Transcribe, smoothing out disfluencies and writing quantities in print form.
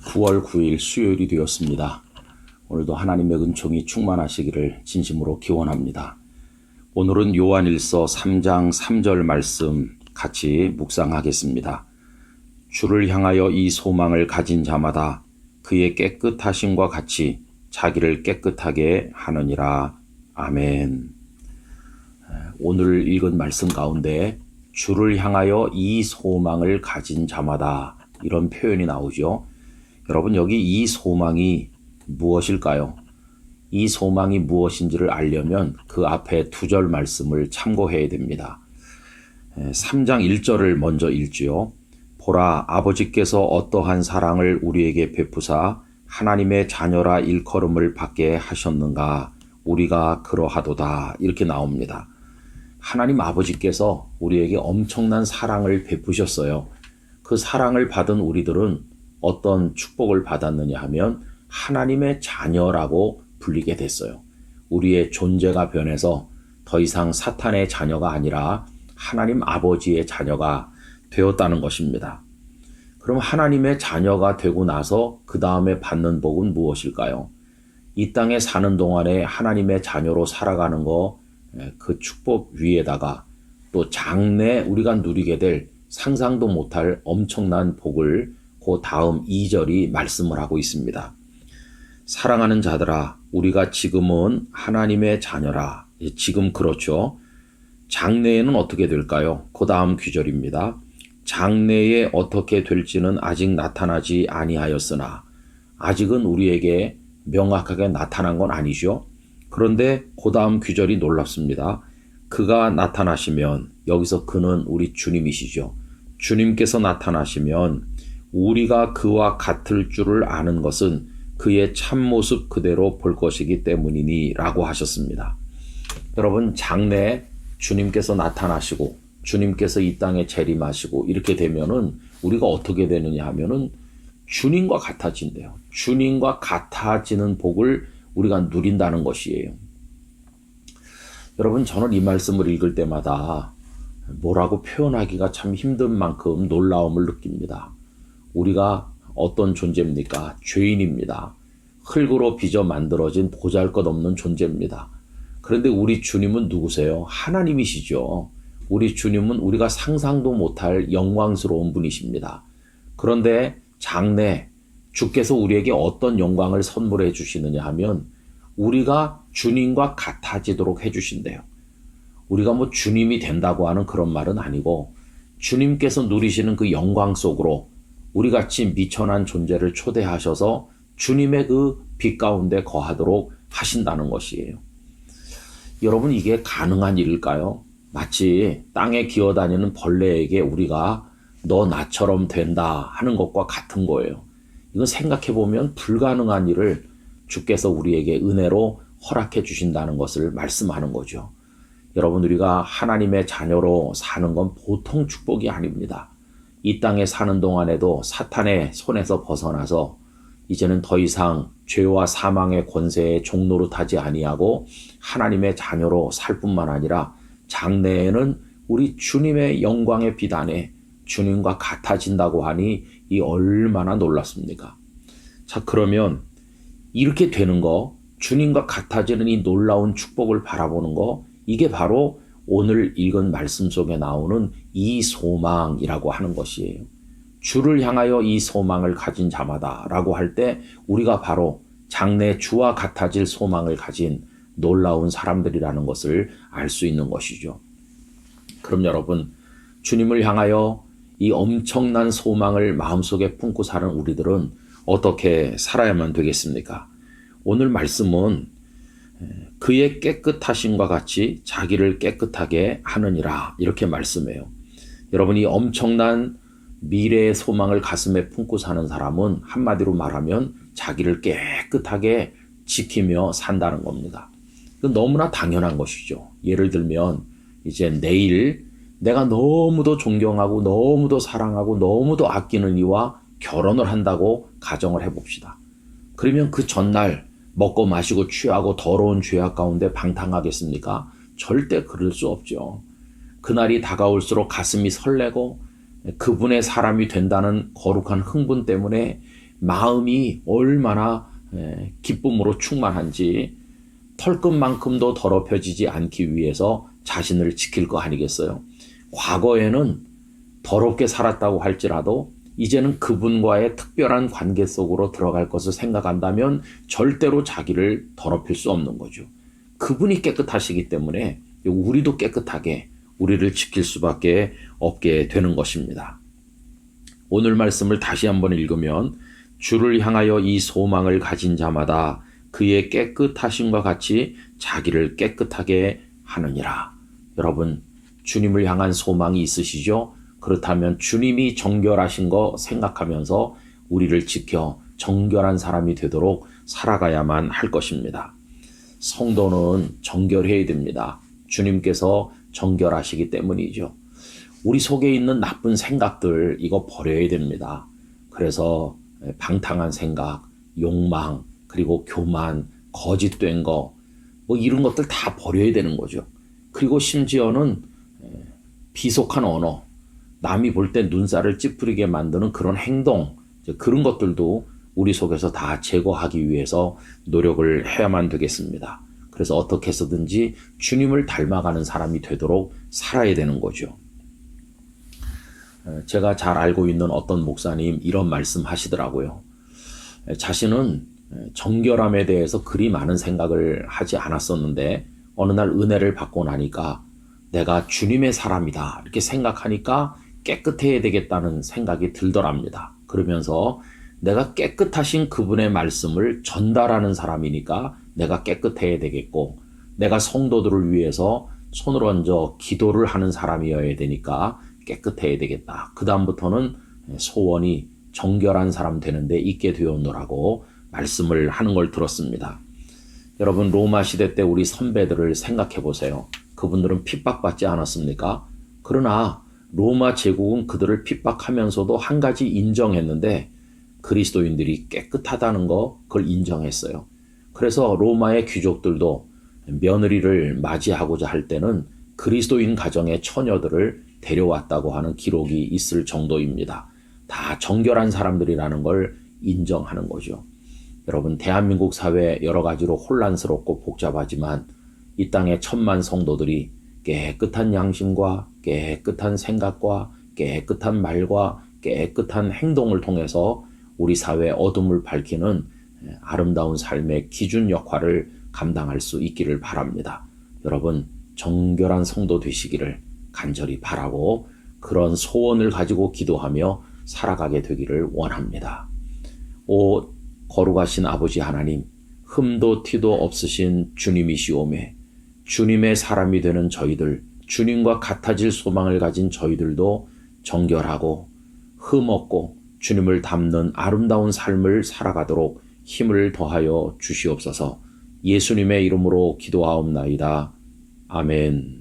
(9월 9일) 수요일이 되었습니다. 오늘도 하나님의 은총이 충만하시기를 진심으로 기원합니다. 오늘은 요한일서 3장 3절 말씀 같이 묵상하겠습니다. 주를 향하여 이 소망을 가진 자마다 그의 깨끗하심과 같이 자기를 깨끗하게 하느니라. 아멘. 오늘 읽은 말씀 가운데 주를 향하여 이 소망을 가진 자마다 이런 표현이 나오죠. 여러분, 여기 이 소망이 무엇일까요? 이 소망이 무엇인지를 알려면 그 앞에 2절 말씀을 참고해야 됩니다. 3장 1절을 먼저 읽지요. 보라, 아버지께서 어떠한 사랑을 우리에게 베푸사 하나님의 자녀라 일컬음을 받게 하셨는가, 우리가 그러하도다. 이렇게 나옵니다. 하나님 아버지께서 우리에게 엄청난 사랑을 베푸셨어요. 그 사랑을 받은 우리들은 어떤 축복을 받았느냐 하면 하나님의 자녀라고 불리게 됐어요. 우리의 존재가 변해서 더 이상 사탄의 자녀가 아니라 하나님 아버지의 자녀가 되었다는 것입니다. 그럼 하나님의 자녀가 되고 나서 그 다음에 받는 복은 무엇일까요? 이 땅에 사는 동안에 하나님의 자녀로 살아가는 거, 그 축복 위에다가 또 장래 우리가 누리게 될 상상도 못할 엄청난 복을 그 다음 2절이 말씀을 하고 있습니다. 사랑하는 자들아, 우리가 지금은 하나님의 자녀라. 지금 그렇죠. 장래에는 어떻게 될까요? 그 다음 구절입니다. 장래에 어떻게 될지는 아직 나타나지 아니하였으나, 아직은 우리에게 명확하게 나타난 건 아니죠. 그런데 그 다음 구절이 놀랍습니다. 그가 나타나시면, 여기서 그는 우리 주님이시죠. 주님께서 나타나시면 우리가 그와 같을 줄을 아는 것은 그의 참모습 그대로 볼 것이기 때문이니 라고 하셨습니다. 여러분, 장래에 주님께서 나타나시고 주님께서 이 땅에 재림하시고 이렇게 되면은 우리가 어떻게 되느냐 하면은 주님과 같아진대요. 주님과 같아지는 복을 우리가 누린다는 것이에요. 여러분, 저는 이 말씀을 읽을 때마다 뭐라고 표현하기가 참 힘든 만큼 놀라움을 느낍니다. 우리가 어떤 존재입니까? 죄인입니다. 흙으로 빚어 만들어진 보잘것없는 존재입니다. 그런데 우리 주님은 누구세요? 하나님이시죠. 우리 주님은 우리가 상상도 못할 영광스러운 분이십니다. 그런데 장래 주께서 우리에게 어떤 영광을 선물해 주시느냐 하면 우리가 주님과 같아지도록 해 주신대요. 우리가 뭐 주님이 된다고 하는 그런 말은 아니고 주님께서 누리시는 그 영광 속으로 우리같이 미천한 존재를 초대하셔서 주님의 그 빛 가운데 거하도록 하신다는 것이에요. 여러분, 이게 가능한 일일까요? 마치 땅에 기어다니는 벌레에게 우리가 너 나처럼 된다 하는 것과 같은 거예요. 이건 생각해보면 불가능한 일을 주께서 우리에게 은혜로 허락해 주신다는 것을 말씀하는 거죠. 여러분, 우리가 하나님의 자녀로 사는 건 보통 축복이 아닙니다. 이 땅에 사는 동안에도 사탄의 손에서 벗어나서 이제는 더 이상 죄와 사망의 권세의 종노릇하지 아니하고 하나님의 자녀로 살 뿐만 아니라 장래에는 우리 주님의 영광의 빛 안에 주님과 같아진다고 하니 이 얼마나 놀랍습니까? 자, 그러면 이렇게 되는 거, 주님과 같아지는 이 놀라운 축복을 바라보는 거, 이게 바로 오늘 읽은 말씀 속에 나오는 이 소망이라고 하는 것이에요. 주를 향하여 이 소망을 가진 자마다 라고 할 때 우리가 바로 장래 주와 같아질 소망을 가진 놀라운 사람들이라는 것을 알 수 있는 것이죠. 그럼 여러분, 주님을 향하여 이 엄청난 소망을 마음속에 품고 사는 우리들은 어떻게 살아야만 되겠습니까? 오늘 말씀은 그의 깨끗하심과 같이 자기를 깨끗하게 하느니라 이렇게 말씀해요. 여러분이 엄청난 미래의 소망을 가슴에 품고 사는 사람은 한마디로 말하면 자기를 깨끗하게 지키며 산다는 겁니다. 너무나 당연한 것이죠. 예를 들면 이제 내일 내가 너무도 존경하고 너무도 사랑하고 너무도 아끼는 이와 결혼을 한다고 가정을 해봅시다. 그러면 그 전날 먹고 마시고 취하고 더러운 죄악 가운데 방탕하겠습니까? 절대 그럴 수 없죠. 그날이 다가올수록 가슴이 설레고 그분의 사람이 된다는 거룩한 흥분 때문에 마음이 얼마나 기쁨으로 충만한지 털끝만큼도 더럽혀지지 않기 위해서 자신을 지킬 거 아니겠어요? 과거에는 더럽게 살았다고 할지라도 이제는 그분과의 특별한 관계 속으로 들어갈 것을 생각한다면 절대로 자기를 더럽힐 수 없는 거죠. 그분이 깨끗하시기 때문에 우리도 깨끗하게 우리를 지킬 수밖에 없게 되는 것입니다. 오늘 말씀을 다시 한번 읽으면 주를 향하여 이 소망을 가진 자마다 그의 깨끗하심과 같이 자기를 깨끗하게 하느니라. 여러분, 주님을 향한 소망이 있으시죠? 그렇다면 주님이 정결하신 거 생각하면서 우리를 지켜 정결한 사람이 되도록 살아가야만 할 것입니다. 성도는 정결해야 됩니다. 주님께서 정결하시기 때문이죠. 우리 속에 있는 나쁜 생각들 이거 버려야 됩니다. 그래서 방탕한 생각, 욕망, 그리고 교만, 거짓된 거, 뭐 이런 것들 다 버려야 되는 거죠. 그리고 심지어는 비속한 언어, 남이 볼 때 눈살을 찌푸리게 만드는 그런 행동, 그런 것들도 우리 속에서 다 제거하기 위해서 노력을 해야만 되겠습니다. 그래서 어떻게 해서든지 주님을 닮아가는 사람이 되도록 살아야 되는 거죠. 제가 잘 알고 있는 어떤 목사님 이런 말씀 하시더라고요. 자신은 정결함에 대해서 그리 많은 생각을 하지 않았었는데 어느 날 은혜를 받고 나니까 내가 주님의 사람이다 이렇게 생각하니까 깨끗해야 되겠다는 생각이 들더랍니다. 그러면서 내가 깨끗하신 그분의 말씀을 전달하는 사람이니까 내가 깨끗해야 되겠고 내가 성도들을 위해서 손을 얹어 기도를 하는 사람이어야 되니까 깨끗해야 되겠다. 그 다음부터는 소원이 정결한 사람 되는데 있게 되었노라고 말씀을 하는 걸 들었습니다. 여러분, 로마 시대 때 우리 선배들을 생각해 보세요. 그분들은 핍박받지 않았습니까? 그러나 로마 제국은 그들을 핍박하면서도 한 가지 인정했는데 그리스도인들이 깨끗하다는 거 그걸 인정했어요. 그래서 로마의 귀족들도 며느리를 맞이하고자 할 때는 그리스도인 가정의 처녀들을 데려왔다고 하는 기록이 있을 정도입니다. 다 정결한 사람들이라는 걸 인정하는 거죠. 여러분, 대한민국 사회 여러 가지로 혼란스럽고 복잡하지만 이 땅의 1000만 성도들이 깨끗한 양심과 깨끗한 생각과 깨끗한 말과 깨끗한 행동을 통해서 우리 사회의 어둠을 밝히는 아름다운 삶의 기준 역할을 감당할 수 있기를 바랍니다. 여러분, 정결한 성도 되시기를 간절히 바라고 그런 소원을 가지고 기도하며 살아가게 되기를 원합니다. 오 거룩하신 아버지 하나님, 흠도 티도 없으신 주님이시오매 주님의 사람이 되는 저희들, 주님과 같아질 소망을 가진 저희들도 정결하고 흠 없고 주님을 닮는 아름다운 삶을 살아가도록 힘을 더하여 주시옵소서. 예수님의 이름으로 기도하옵나이다. 아멘.